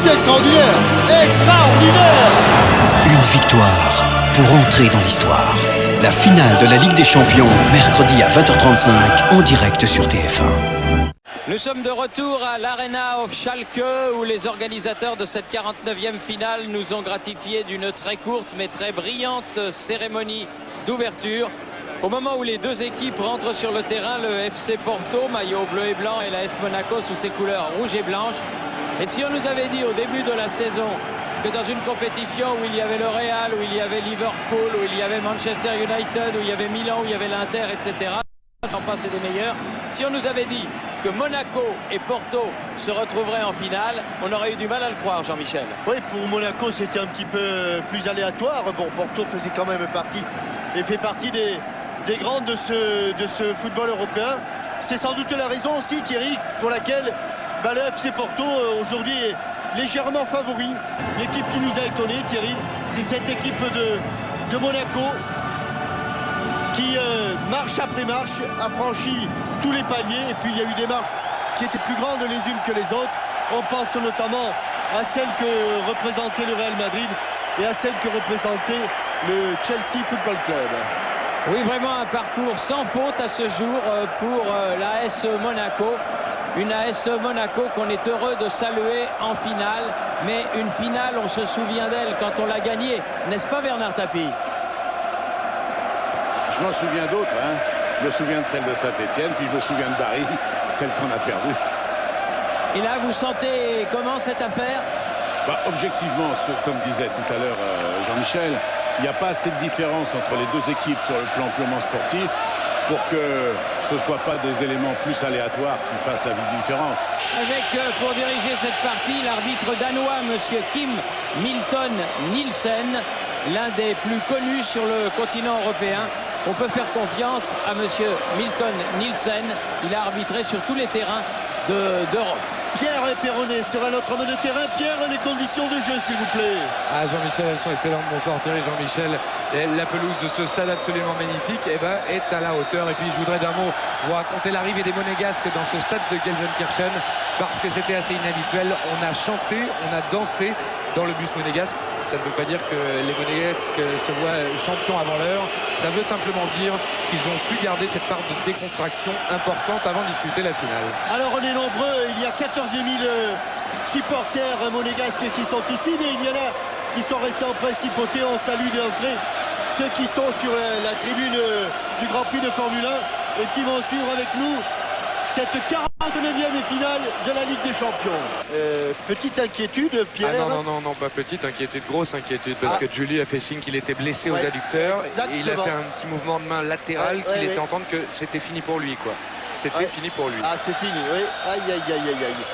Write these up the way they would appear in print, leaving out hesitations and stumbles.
C'est extraordinaire. Extraordinaire. Une victoire pour entrer dans l'histoire. La finale de la Ligue des Champions, mercredi à 20h35, en direct sur TF1. Nous sommes de retour à l'Arena of Schalke où les organisateurs de cette 49e finale nous ont gratifié d'une très courte mais très brillante cérémonie d'ouverture. Au moment où les deux équipes rentrent sur le terrain, le FC Porto, maillot bleu et blanc, et l'AS Monaco sous ses couleurs rouge et blanche. Et si on nous avait dit au début de la saison que dans une compétition où il y avait le Real, où il y avait Liverpool, où il y avait Manchester United, où il y avait Milan, où il y avait l'Inter, etc., j'en passe et des meilleurs, si on nous avait dit que Monaco et Porto se retrouveraient en finale, on aurait eu du mal à le croire, Jean-Michel. Oui, pour Monaco, c'était un petit peu plus aléatoire. Bon, Porto faisait quand même partie et fait partie des grandes de ce football européen. C'est sans doute la raison aussi, Thierry, pour laquelle le FC Porto aujourd'hui est légèrement favori. L'équipe qui nous a étonnés, Thierry, c'est cette équipe de Monaco qui, marche après marche, a franchi tous les paliers. Et puis il y a eu des marches qui étaient plus grandes les unes que les autres. On pense notamment à celle que représentait le Real Madrid et à celle que représentait le Chelsea Football Club. Oui, vraiment un parcours sans faute à ce jour pour l'AS Monaco. Une AS Monaco qu'on est heureux de saluer en finale. Mais une finale, on se souvient d'elle quand on l'a gagnée. N'est-ce pas, Bernard Tapie? Je m'en souviens d'autres. Je me souviens de celle de Saint-Etienne, puis je me souviens de Paris, celle qu'on a perdue. Et là, vous sentez comment cette affaire? Objectivement, comme disait tout à l'heure Jean-Michel, il n'y a pas assez de différence entre les deux équipes sur le plan purement sportif pour que ce ne soit pas des éléments plus aléatoires qui fassent la différence. Avec, pour diriger cette partie, l'arbitre danois, monsieur Kim Milton Nielsen, l'un des plus connus sur le continent européen. On peut faire confiance à monsieur Milton Nielsen. Il a arbitré sur tous les terrains d'Europe. Pierre Perronnet sera notre homme de terrain. Pierre, les conditions de jeu, s'il vous plaît. Jean-Michel, elles sont excellentes. Bonsoir Thierry, Jean-Michel. La pelouse de ce stade absolument magnifique est à la hauteur. Et puis je voudrais d'un mot vous raconter l'arrivée des Monégasques dans ce stade de Gelsenkirchen parce que c'était assez inhabituel. On a chanté, on a dansé dans le bus monégasque. Ça ne veut pas dire que les Monégasques se voient champions avant l'heure. Ça veut simplement dire qu'ils ont su garder cette part de décontraction importante avant de disputer la finale. Alors on est nombreux, il y a 14 000 supporters monégasques qui sont ici, mais il y en a qui sont restés en principauté. On salue d'entrée ceux qui sont sur la tribune du Grand Prix de Formule 1 et qui vont suivre avec nous cette 49e finale de la Ligue des Champions. Petite inquiétude, Pierre? Non, pas petite inquiétude, grosse inquiétude, parce que Julie a fait signe qu'il était blessé aux adducteurs. Et il a fait un petit mouvement de main latéral qui laissait entendre que c'était fini pour lui, quoi. C'était fini pour lui. Ah, c'est fini, oui. Aïe, aïe, aïe, aïe, aïe.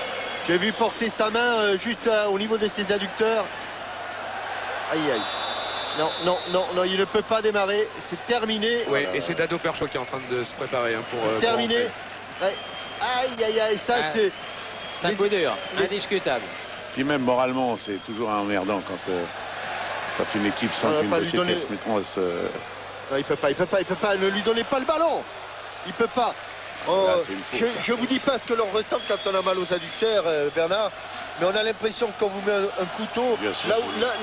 J'ai vu porter sa main juste au niveau de ses adducteurs. Aïe, aïe. Non, il ne peut pas démarrer. C'est terminé. Oui, et c'est Dado Percho qui est en train de se préparer pour. C'est terminé. Ouais. Aïe, aïe, aïe, ça c'est... C'est un coup dur, indiscutable. Puis même moralement, c'est toujours emmerdant quand une équipe sent qu'une de ses pièces maîtresses... Non, il peut pas, ne lui donnez pas le ballon. Il peut pas. Là, je vous dis pas ce que l'on ressent quand on a mal aux adducteurs, Bernard, mais on a l'impression qu'on vous met un couteau là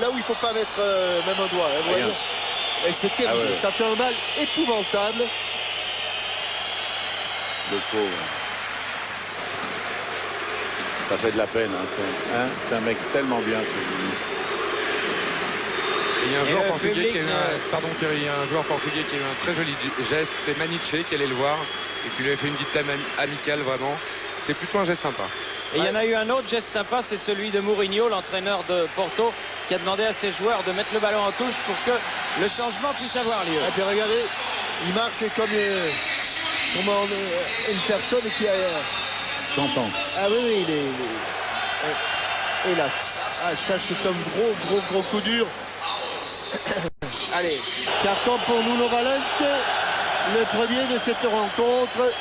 où il faut pas mettre même un doigt. Vous voyez, et c'est terrible, ça fait un mal épouvantable. Le pauvre. Ça fait de la peine. C'est un mec tellement bien, ce Julie. Il y a un joueur portugais qui a eu pardon Thierry, il y a un joueur portugais qui a eu un très joli geste, c'est Maniche qui allait le voir et qui lui a fait une petite table amicale vraiment. C'est plutôt un geste sympa. Et il y en a eu un autre geste sympa, c'est celui de Mourinho, l'entraîneur de Porto, qui a demandé à ses joueurs de mettre le ballon en touche pour que le changement puisse avoir lieu. Et puis regardez, il marche comme une personne qui a 100 ans. Ah oui, il est... Hélas. Ah, ça, c'est un gros coup dur. Allez, carton pour Nuno Valente, le premier de cette rencontre.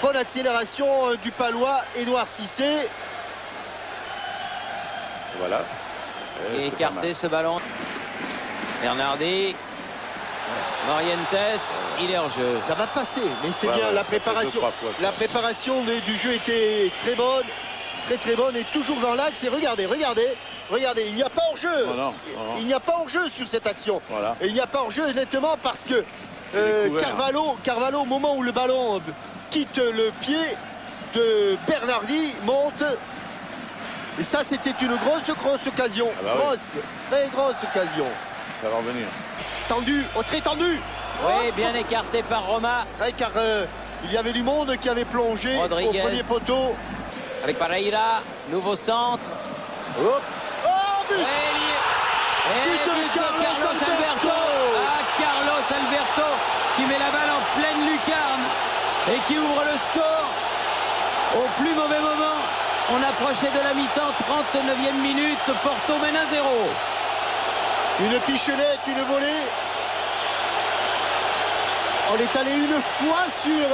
Bonne accélération du Palois, Édouard Cissé. Voilà. Et écarter ce ballon. Bernardi. Morientes, il est hors jeu. Ça va passer, mais c'est Ouais, bien ouais, la ça fait préparation. 2-3 fois que La ça. préparation du jeu était très bonne, très bonne et toujours dans l'axe. Et regardez, il n'y a pas hors-jeu. Non, non. Il n'y a pas hors-jeu sur cette action. Voilà. Et il n'y a pas hors-jeu honnêtement parce que découvert. Carvalho, au moment où le ballon quitte le pied de Bernardi, monte. Et ça, c'était une grosse occasion. Ah bah oui. Très grosse occasion. Ça va revenir. Tendu, très tendu. Oui, bien écarté par Roma. Ouais, car il y avait du monde qui avait plongé Rodriguez. au premier poteau. Avec Pereira, nouveau centre. Hop. Oh, but! Et But de but de Carlos Carlos Alberto. Alberto. Ah, Carlos Alberto qui met la balle en pleine lucarne et qui ouvre le score au plus mauvais moment. On approchait de la mi-temps, 39e minute. Porto mène 1-0. Une pichenette, une volée. On est allé une fois sur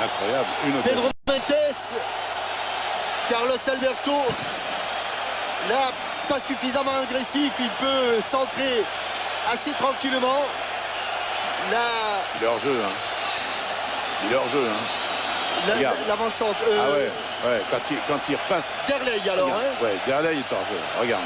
Incroyable. Une Pedro occasion. Mendes. Carlos Alberto. Là, pas suffisamment agressif. Il peut centrer assez tranquillement. Là, Il est hors jeu. Hein. Il est hors jeu. Hein. Regarde. l'avant-centre. Ah ouais. Quand il repasse. Derley alors. Regarde. Hein. Ouais, derrière il est hors jeu. Regarde.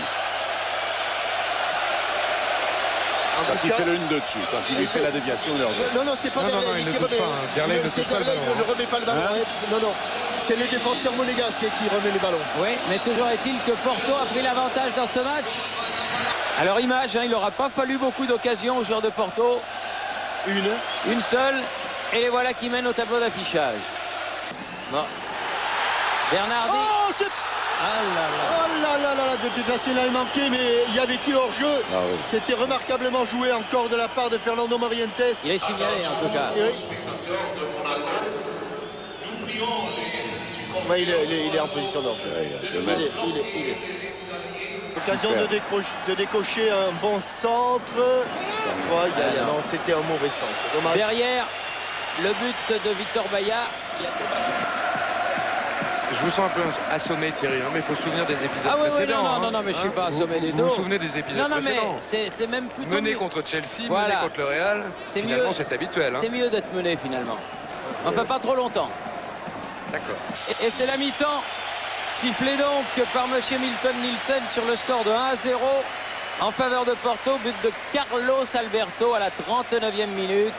En Quand tout il cas, fait le 1 de dessus, quand il lui fait la déviation, il est hors jeu. Non, c'est pas Non, Derley il ne qui touche remet. pas, hein. Derley ne C'est touche pas le Derley, ballon, il ne remet pas le ballon. Hein. Ouais. Non. C'est les défenseurs monégasques qui remet les ballons. Oui, mais toujours est-il que Porto a pris l'avantage dans ce match. Alors image, hein, il n'aura pas fallu beaucoup d'occasions aux joueurs de Porto. Une seule. Et les voilà qui mènent au tableau d'affichage. Bon. Bernardi. Oh, c'est... Ah là là. Oh là, de toute façon, il a manqué, mais il y avait-il hors-jeu? Ah oui. C'était remarquablement joué encore de la part de Fernando Morientes. Il est signalé en tout cas. Et oui. Ouais, il est en position d'hors-jeu. Il est. Occasion de décocher un bon centre. Ouais, non, c'était un mauvais centre. Dommage. Derrière, le but de Victor Bailly. Je vous sens un peu assommé, Thierry, hein, mais il faut se souvenir des épisodes Ah oui, précédents. non, mais je suis pas Vous- assommé du Vous tout. vous souvenez des épisodes Non, mais précédents? c'est même plutôt Mené mieux. contre Chelsea, Voilà. mené contre le Real. C'est Finalement, mieux. c'est habituel. Hein. C'est mieux d'être mené finalement. Enfin, pas trop longtemps. D'accord. Et c'est la mi-temps. Sifflé donc par monsieur Milton Nielsen sur le score de 1-0 en faveur de Porto. But de Carlos Alberto à la 39e minute.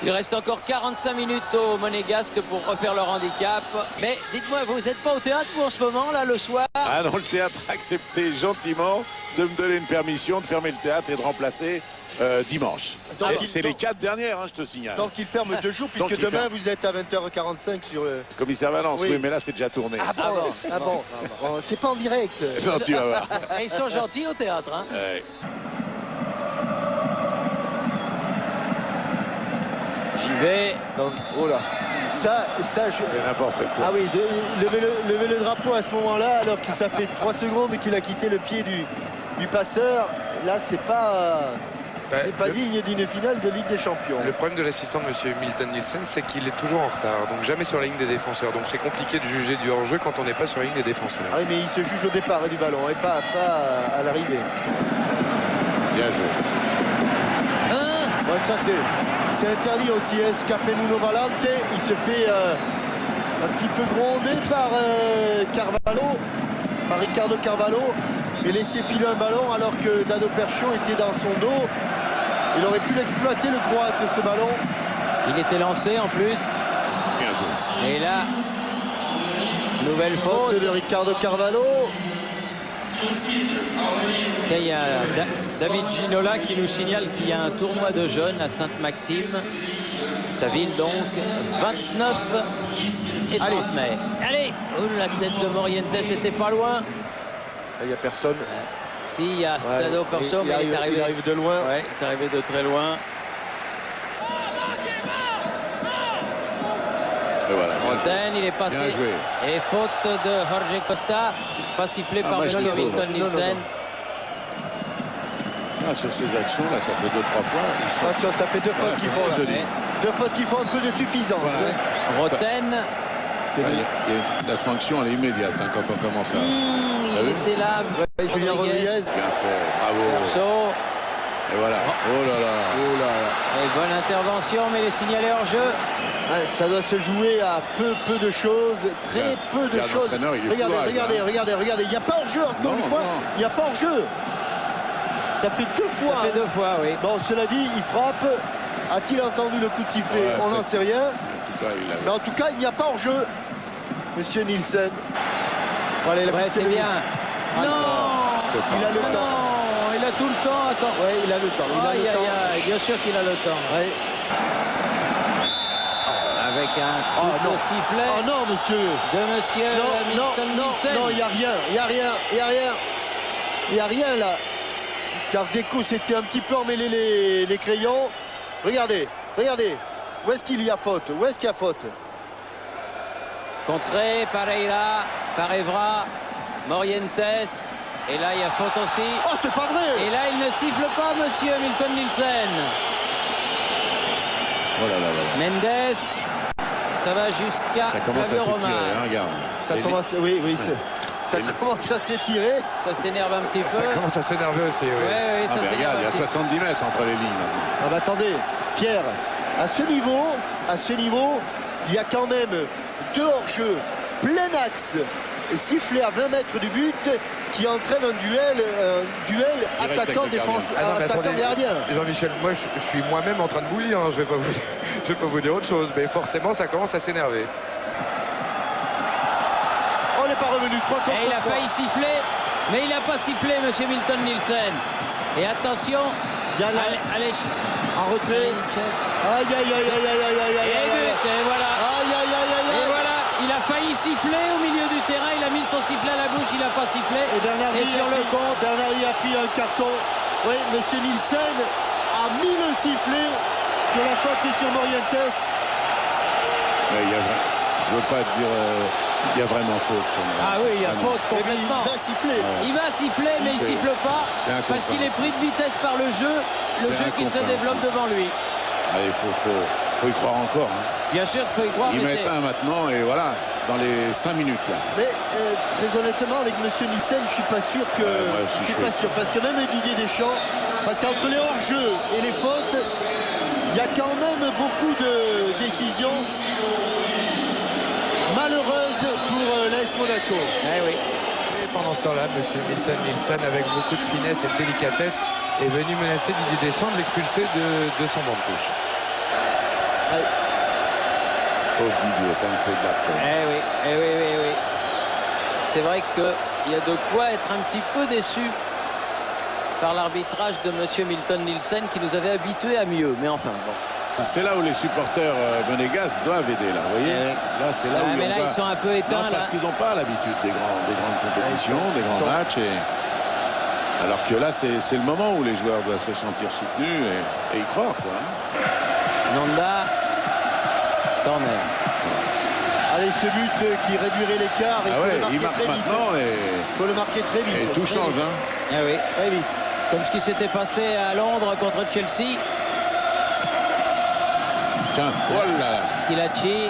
Il reste encore 45 minutes aux Monégasques pour refaire leur handicap. Mais dites-moi, vous n'êtes pas au théâtre vous en ce moment, là, le soir? Ah non, le théâtre a accepté gentiment de me donner une permission de fermer le théâtre et de remplacer dimanche. Donc, Et c'est les 4 dernières, hein, je te signale. Donc il ferme 2 jours, puisque Donc, il demain ferme. vous êtes à 20h45 sur le... Commissaire Valence, Oui. oui, mais là c'est déjà tourné. Ah bon. Bon, c'est pas en direct. Non, tu vas voir. Et ils sont gentils au théâtre, hein. Ouais. J'y vais. Donc, oh là. Ça, je... C'est n'importe quoi. Ah oui, lever le drapeau à ce moment-là, alors que ça fait 3 secondes qu'il a quitté le pied du passeur. Là, c'est pas Le- digne d'une finale de Ligue des Champions. Le problème de l'assistant de M. Milton Nielsen, c'est qu'il est toujours en retard, donc jamais sur la ligne des défenseurs. Donc c'est compliqué de juger du hors-jeu quand on n'est pas sur la ligne des défenseurs. Ah oui, mais il se juge au départ du ballon et pas à l'arrivée. Bien joué. Ouais, ça c'est interdit aussi. Ce qu'a fait Nuno Valente, il se fait un petit peu gronder par Ricardo Carvalho, et laisser filer un ballon alors que Dado Percho était dans son dos. Il aurait pu l'exploiter, le Croate, ce ballon. Il était lancé en plus. Bien joué. Et là, nouvelle Faute faute. de Ricardo Carvalho. Tiens, il y a David Ginola qui nous signale qu'il y a un tournoi de jeunes à Sainte-Maxime. Sa ville donc, 29 et 30 mai. Allez, la tête de Morientes, c'était pas loin. Il n'y a personne. Si, il y a Ouais, Dado Perso, mais il est arrivé. il arrive de loin. Ouais, il est arrivé de très loin. Et voilà, bien joué. Fontaine, il est passé. Bien joué. Et faute de Jorge Costa, pas sifflé par moi, je M. trouve. Milton Non, non, Nielsen. Ah, sur ces actions, là, ça fait 2-3 fois. Ils sont... Attention, ça fait 2 Voilà, fautes qui c'est font. ça que je Là. dis. 2 fautes qui font un peu de suffisance. Ouais. Hein. Roten, La sanction, elle est immédiate hein, quand on commence à... il vu était là. Ouais, Julien Rodriguez. Bien fait, bravo. Perso. Et voilà. Oh là là. Oh là là. Et bonne intervention, mais il est signalé hors jeu. Ouais, ça doit se jouer à peu de choses, très peu de choses. L'entraîneur, il est Regardez, fou, regardez, hein. regardez. Il n'y a pas hors jeu, encore Non, une fois. non. Il n'y a pas hors jeu. Ça fait 2 fois. Ça fait 2 fois, oui. Bon, cela dit, il frappe. A-t-il entendu le coup de sifflet? Ouais, On n'en peut-être. sait rien. En tout cas, il a... Mais en tout cas, il n'y a pas hors jeu. Monsieur Nielsen. Voilà, il a Ouais, fixé c'est le- bien. Ah, Non, c'est pas- il a le Ah temps. non, il a tout le temps. Attends. Ouais, il a le temps. Il a Aïe, le aïe, temps. aïe, bien sûr qu'il a le temps. Ouais. Avec un Oh, coup de non. sifflet Oh non, monsieur. de monsieur Milton Nielsen. non, il n'y a rien, il n'y a rien. Il n'y a rien là. Car Deco s'était un petit peu emmêlé les crayons. Regardez. Où est-ce qu'il y a faute? Où est-ce qu'il y a faute? Contré, Pereira, Parevra, Morientes. Et là, il y a faute aussi. Oh, c'est pas vrai. Et là, il ne siffle pas, monsieur Milton Nielsen. Oh là là là. Mendes, ça va jusqu'à Ça commence Fabio à s'étirer, Román. hein, regarde. Ça Et commence, oui, ça Et- commence à s'étirer. Ça s'énerve un petit peu. Ça commence à s'énerver aussi. Oui. Oui, Ah, ça mais s'énerve regarde, il y un a petit peu. 70 mètres entre les lignes maintenant. Ah bah attendez, Pierre, à ce niveau, il y a quand même 2 hors-jeu, plein axe, sifflé à 20 mètres du but, qui entraîne un duel avec attaquant le défense, Ah non, mais attaquant attendez, gardien. Jean-Michel, moi je suis moi-même en train de bouillir, hein. Je vais pas vous dire autre chose, mais forcément ça commence à s'énerver. On n'est pas revenu 3 contre Et il a 3. failli siffler, mais il n'a pas sifflé, monsieur Milton Nielsen. Et attention, Il y a là, allez, en retrait. Aïe, aïe, aïe, aïe, aïe, aïe, aïe, aïe, Et aïe, but, et voilà. aïe, aïe, aïe, aïe, Et aïe. voilà, il a failli siffler au milieu du terrain, il a mis son sifflet à la bouche, il n'a pas sifflé. Et Bernardi sur le compte, Bernardi a pris un carton. Oui, monsieur Nielsen a mis le sifflet sur la faute sur Morientes. Mais il y a je veux pas te dire, il y a vraiment faute. ah oui, il y a Vraiment. faute Et puis, complètement. il va siffler. Il va siffler, mais il C'est- siffle pas c'est parce qu'il est pris de vitesse par le jeu C'est qui se incompréhensible. développe devant lui. Allez, faut y croire encore. Hein. Bien sûr qu'il faut y croire, Ils mais mettent c'est- un maintenant et voilà, dans les 5 minutes là. Mais très honnêtement, avec monsieur Nielsen, je suis pas sûr que. moi aussi, je suis je pas suis- sûr. Parce que même Didier Deschamps, parce qu'entre les hors-jeux et les fautes, il y a quand même beaucoup de décisions malheureuses pour l'AS Monaco. Eh oui. Et pendant ce temps-là, M. Milton Nielsen, avec beaucoup de finesse et de délicatesse, est venu menacer Didier Deschamps de l'expulser de son banc de touche. Ouais. Pauvre Didier, ça me fait de la peine. Eh oui, eh oui, oui, oui. C'est vrai qu'il y a de quoi être un petit peu déçu par l'arbitrage de monsieur Milton Nielsen qui nous avait habitués à mieux. Mais enfin, bon. C'est là où les supporters monégasques doivent aider là, vous voyez. Eh oui. Là, c'est là où mais on là, va- ils sont un peu Non, éteints. parce Là. qu'ils n'ont pas l'habitude des grandes compétitions, des Ils grands sont- matchs. Alors que là, c'est le moment où les joueurs doivent se sentir soutenus et y croire, quoi. Nanda, corner. Allez, ce but qui réduirait l'écart, il Ah faut ouais, le marquer il marque très vite. maintenant Il faut le marquer très vite. et tout très change. vite. Hein. Eh oui. Très vite. Comme ce qui s'était passé à Londres contre Chelsea. Tiens, voilà. Skilacci,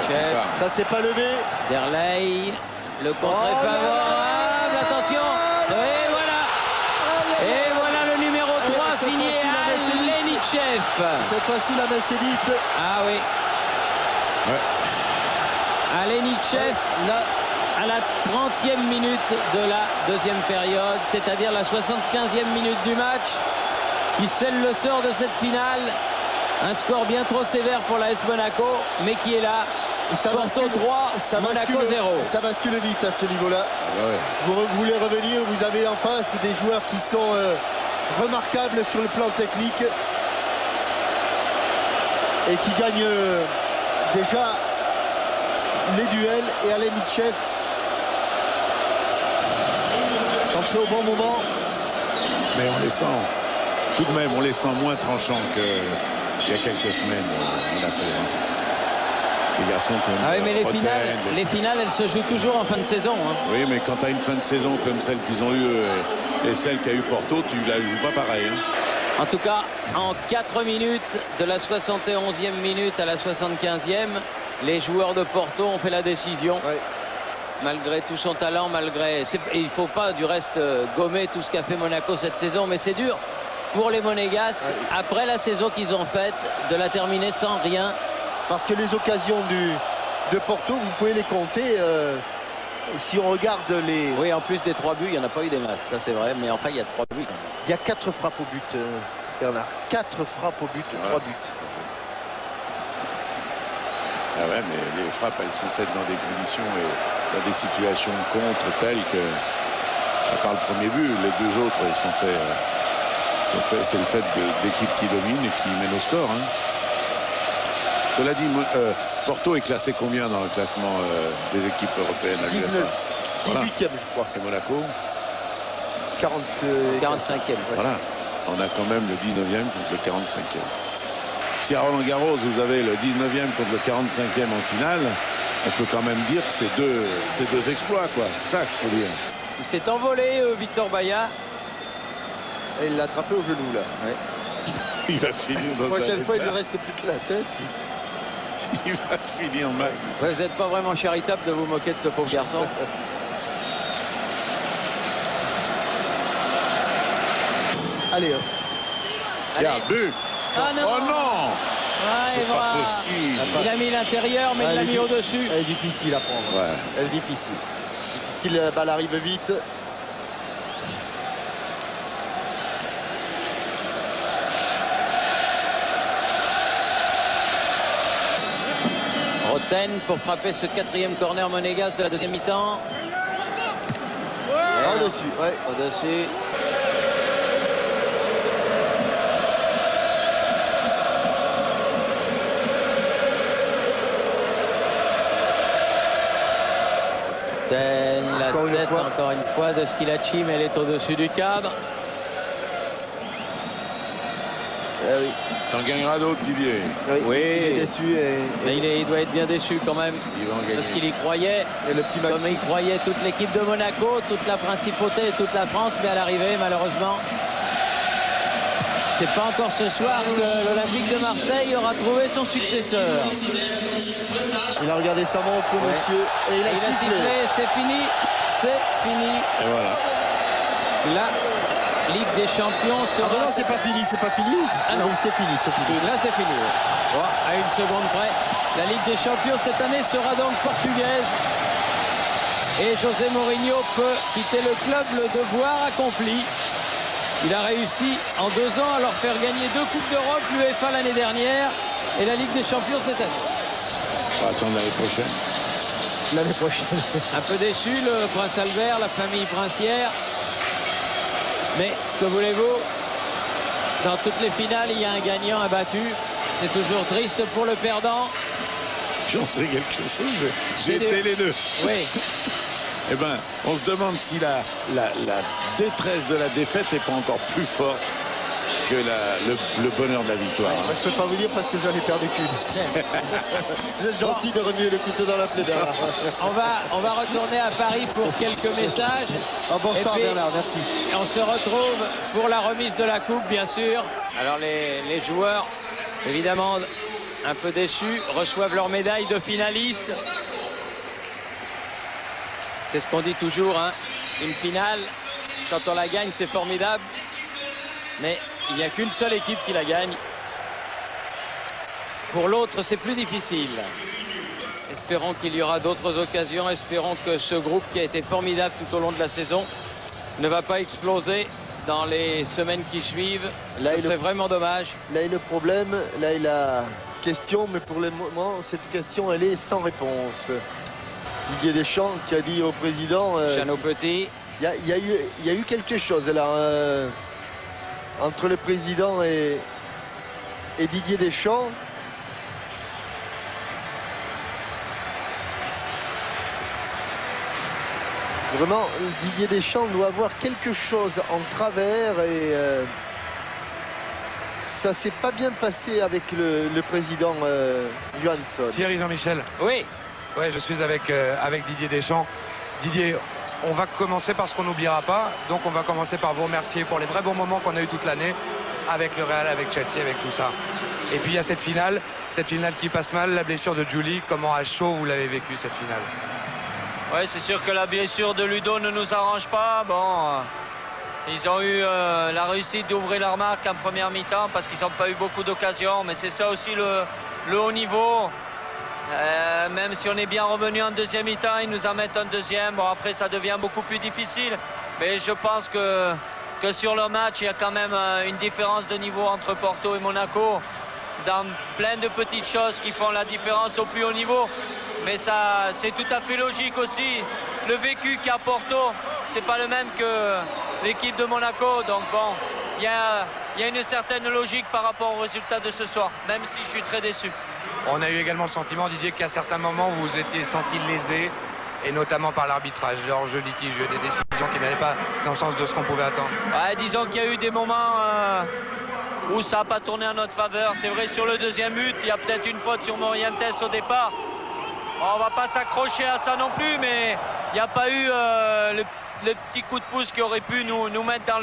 Chef. Ça s'est pas levé. Derley, le contre Oh est là favorable, attention. Et voilà. Et voilà le numéro 3 cette signé fois-ci, la main s'est dite. Lenichev. Cette fois-ci, la main s'est dite. Ah oui. Lenichev Là, à la 30e minute de la deuxième période, c'est-à-dire la 75e minute du match, qui scelle le sort de cette finale. Un score bien trop sévère pour l'AS Monaco, mais qui est là. ça Porto bascule, 3, Monaco 0. Ça bascule vite à ce niveau-là. Ah ouais. Vous voulez revenir, vous avez en face des joueurs qui sont remarquables sur le plan technique et qui gagnent déjà les duels. Et Lenichev, quand c'est au bon moment. Mais on les sent, tout de même, on les sent moins tranchants qu'il y a quelques semaines. On a fait, des garçons comme Ah oui, mais Roten, les finales, elles se jouent toujours en fin de saison. Hein. Oui, mais quand tu as une fin de saison comme celle qu'ils ont eue et celle qu'a eu Porto, tu la joues pas pareil. Hein. En tout cas, en 4 minutes, de la 71e minute à la 75e, les joueurs de Porto ont fait la décision. Ouais. malgré tout son talent, il ne faut pas du reste gommer tout ce qu'a fait Monaco cette saison, mais c'est dur pour les Monégasques, après la saison qu'ils ont faite, de la terminer sans rien. Parce que les occasions de Porto, vous pouvez les compter. Si on regarde les... Oui, en plus des 3 buts, il n'y en a pas eu des masses, ça c'est vrai, mais enfin il y a 3 buts quand même. Il y a 4 frappes au but, Bernard. 4 frappes au but, 3 buts. Ah ouais, mais les frappes, elles sont faites dans des conditions et dans des situations de contre telles que, à part le premier but, les 2 autres, ils sont faits, c'est le fait d'équipes qui dominent et qui mènent au score. Hein. Cela dit, Porto est classé combien dans le classement des équipes européennes à 19, voilà. 18e, je crois. Et Monaco 45e. Voilà, on a quand même le 19e contre le 45e. Si à Roland-Garros, vous avez le 19e contre le 45e en finale, on peut quand même dire que c'est deux exploits, quoi. C'est ça qu'il faut dire. Il s'est envolé, Victor Baillat. Et il l'a attrapé au genou, là. Ouais. Il va finir dans La prochaine un fois, il état. ne reste plus que la tête. Il va finir mal. Ouais, vous n'êtes pas vraiment charitable de vous moquer de ce pauvre garçon. Allez, Regarde, but. Ah non, Oh non, Ah, c'est Evra. pas possible. Il a mis l'intérieur, mais il l'a mis au-dessus. Elle est difficile à prendre. Ouais. Elle est difficile. Difficile, la balle arrive vite. Roten pour frapper ce 4e corner monégasque de la deuxième mi-temps. Au-dessus, ouais. Au-dessus. La Encore une tête, fois. encore une fois, de Schilacci, mais elle est au-dessus du cadre. Eh oui. T'en gagneras d'autres, Didier. Oui. Il est déçu Mais il doit être bien déçu quand même, Il va en gagner. parce qu'il y croyait. et le petit Comme Maxi. y croyait toute l'équipe de Monaco, toute la principauté et toute la France, mais à l'arrivée, malheureusement, c'est pas encore ce soir que l'Olympique de Marseille aura trouvé son successeur. Il a regardé sa montre, monsieur, et il a sifflé. C'est fini, c'est fini. Et voilà. La Ligue des Champions Ah sera... non, non, c'est pas fini, c'est pas fini. Ah non. Oui, c'est fini, c'est fini. Là, c'est fini. Bon, à une seconde près, la Ligue des Champions cette année sera donc portugaise. Et José Mourinho peut quitter le club, le devoir accompli. Il a réussi en 2 ans à leur faire gagner 2 Coupes d'Europe, l'UEFA l'année dernière et la Ligue des Champions cette année. On va attendre l'année prochaine. L'année prochaine. Un peu déçu, le prince Albert, la famille princière. Mais que voulez-vous? Dans toutes les finales, il y a un gagnant, un battu. C'est toujours triste pour le perdant. J'en sais quelque chose. J'ai été les deux. Oui, Eh ben, on se demande si la détresse de la défaite n'est pas encore plus forte que le bonheur de la victoire. Moi, Hein. je peux pas vous dire parce que j'en ai perdu qu'une. Vous êtes gentil de remuer le couteau dans la plaie, Bernard. on va retourner à Paris pour quelques messages. Ah, bonsoir Et puis, Bernard, merci. on se retrouve pour la remise de la coupe, bien sûr. Alors les joueurs, évidemment, un peu déçus, reçoivent leur médaille de finaliste. C'est ce qu'on dit toujours, hein. Une finale, quand on la gagne, c'est formidable. Mais il n'y a qu'une seule équipe qui la gagne. Pour l'autre, c'est plus difficile. Espérons qu'il y aura d'autres occasions. Espérons que ce groupe qui a été formidable tout au long de la saison ne va pas exploser dans les semaines qui suivent. Là, Ce serait vraiment dommage. Là est le problème, là est la question, mais pour le moment, cette question, elle est sans réponse. Didier Deschamps qui a dit au président... Jeannot Petit. Il y a eu quelque chose là entre le président et Didier Deschamps. Vraiment, Didier Deschamps doit avoir quelque chose en travers et ça s'est pas bien passé avec le président Johansson. Thierry Jean-Michel. Oui, Ouais, je suis avec Didier Deschamps. Didier, on va commencer par ce qu'on n'oubliera pas. Donc on va commencer par vous remercier pour les vrais bons moments qu'on a eu toute l'année avec le Real, avec Chelsea, avec tout ça. Et puis il y a cette finale qui passe mal, la blessure de Julie. Comment à chaud vous l'avez vécu cette finale? Ouais, c'est sûr que la blessure de Ludo ne nous arrange pas. Bon, ils ont eu la réussite d'ouvrir leur marque en première mi-temps parce qu'ils n'ont pas eu beaucoup d'occasions. Mais c'est ça aussi le haut niveau. Même si on est bien revenu en deuxième mi-temps, ils nous en mettent un deuxième. Bon, après, ça devient beaucoup plus difficile. Mais je pense que sur le match, il y a quand même une différence de niveau entre Porto et Monaco. Dans plein de petites choses qui font la différence au plus haut niveau. Mais ça, c'est tout à fait logique aussi. Le vécu qu'a Porto, c'est pas le même que l'équipe de Monaco. Donc bon, il y a une certaine logique par rapport au résultat de ce soir, même si je suis très déçu. On a eu également le sentiment, Didier, qu'à certains moments, vous vous étiez senti lésé, et notamment par l'arbitrage, l'hors-jeu litigieux, des décisions qui n'allaient pas dans le sens de ce qu'on pouvait attendre. Ouais, disons qu'il y a eu des moments où ça n'a pas tourné en notre faveur. C'est vrai, sur le deuxième but, il y a peut-être une faute sur Morientes au départ. On ne va pas s'accrocher à ça non plus, mais il n'y a pas eu le petit coup de pouce qui aurait pu nous mettre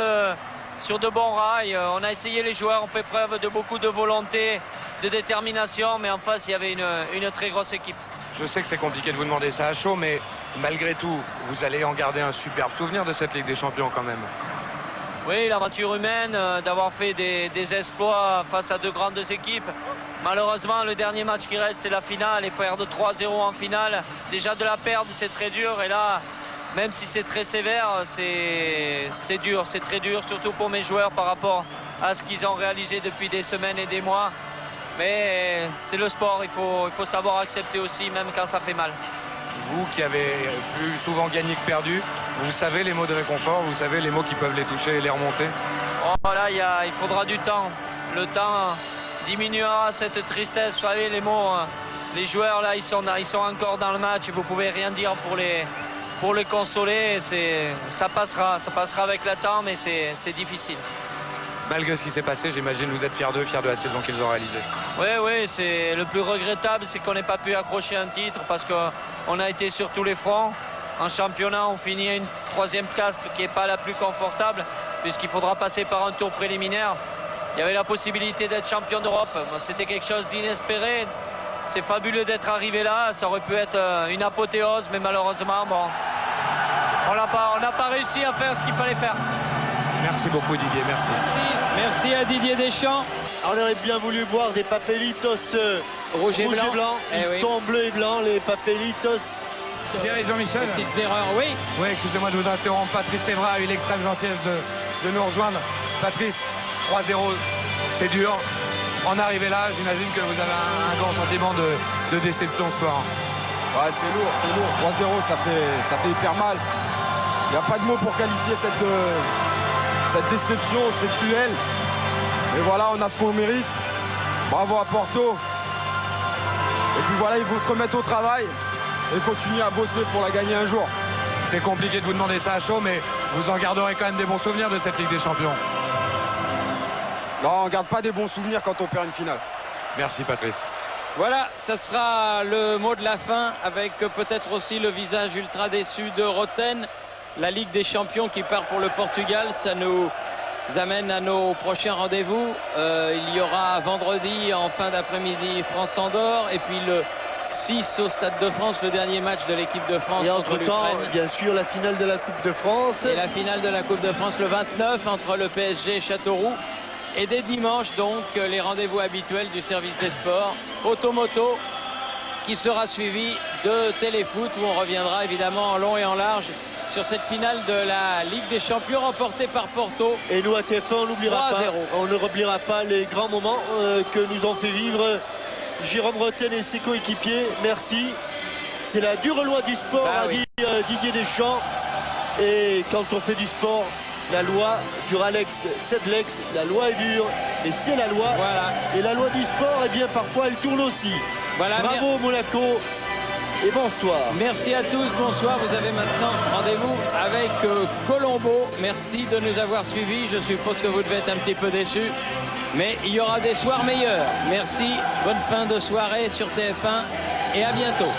sur de bons rails. On a essayé les joueurs, on fait preuve de beaucoup de volonté, de détermination, mais en face, il y avait une très grosse équipe. Je sais que c'est compliqué de vous demander ça à chaud, mais malgré tout, vous allez en garder un superbe souvenir de cette Ligue des Champions quand même. Oui, l'aventure humaine, d'avoir fait des exploits face à de grandes équipes. Malheureusement, le dernier match qui reste, c'est la finale, et perdre 3-0 en finale, déjà de la perdre, c'est très dur. Et là, même si c'est très sévère, c'est dur, c'est très dur, surtout pour mes joueurs par rapport à ce qu'ils ont réalisé depuis des semaines et des mois. Mais c'est le sport, il faut savoir accepter aussi, même quand ça fait mal. Vous qui avez plus souvent gagné que perdu, vous savez les mots de réconfort, vous savez les mots qui peuvent les toucher et les remonter? Oh là, il faudra du temps. Le temps diminuera cette tristesse. Vous savez, les mots, les joueurs là, ils sont encore dans le match. Vous pouvez rien dire pour les consoler. Ça passera avec le temps, mais c'est difficile. Malgré ce qui s'est passé, j'imagine vous êtes fiers d'eux, fiers de la saison qu'ils ont réalisée. Oui, c'est le plus regrettable, c'est qu'on n'ait pas pu accrocher un titre parce qu'on a été sur tous les fronts. En championnat, on finit à une troisième place qui n'est pas la plus confortable puisqu'il faudra passer par un tour préliminaire. Il y avait la possibilité d'être champion d'Europe. C'était quelque chose d'inespéré. C'est fabuleux d'être arrivé là. Ça aurait pu être une apothéose, mais malheureusement, bon, on n'a pas réussi à faire ce qu'il fallait faire. Merci beaucoup Didier, merci. Merci à Didier Deschamps. On aurait bien voulu voir des papelitos Rouge et blanc. Ils sont bleus et blancs, les papelitos. Thierry Jean-Michel. Petites erreurs, oui. Oui, excusez-moi de vous interrompre. Patrice Evra a eu l'extrême gentillesse de nous rejoindre. Patrice, 3-0, c'est dur. En arriver là, j'imagine que vous avez un grand sentiment de déception ce soir. Ouais, c'est lourd. 3-0, ça fait hyper mal. Il n'y a pas de mots pour qualifier cette déception, cette cruelle. Mais voilà, on a ce qu'on mérite. Bravo à Porto. Et puis voilà, il faut se remettre au travail et continuer à bosser pour la gagner un jour. C'est compliqué de vous demander ça à chaud, mais vous en garderez quand même des bons souvenirs de cette Ligue des Champions. Non, on ne garde pas des bons souvenirs quand on perd une finale. Merci Patrice. Voilà, ça sera le mot de la fin avec peut-être aussi le visage ultra déçu de Roten. La Ligue des Champions qui part pour le Portugal, ça nous amène à nos prochains rendez-vous. Il y aura vendredi en fin d'après-midi France-Andorre et puis le 6 au Stade de France, le dernier match de l'équipe de France Et contre entre-temps, l'Ukraine. bien sûr, la finale de la Coupe de France. Et la finale de la Coupe de France le 29 entre le PSG et Châteauroux. Et dès dimanche, donc, les rendez-vous habituels du service des sports. Automoto, qui sera suivi de Téléfoot, où on reviendra évidemment en long et en large sur cette finale de la Ligue des Champions remportée par Porto. Et nous, à TF1, on ne oubliera pas les grands moments que nous ont fait vivre Jérôme Roten et ses coéquipiers. Merci. C'est la dure loi du sport, a dit Didier Deschamps. Et quand on fait du sport, la loi dure Alex, c'est de l'ex, la loi est dure, mais c'est la loi. Voilà. Et la loi du sport, eh bien parfois elle tourne aussi. Voilà, bravo Monaco et bonsoir. Merci à tous, bonsoir. Vous avez maintenant rendez-vous avec Colombo. Merci de nous avoir suivis. Je suppose que vous devez être un petit peu déçus, mais il y aura des soirs meilleurs. Merci, bonne fin de soirée sur TF1 et à bientôt.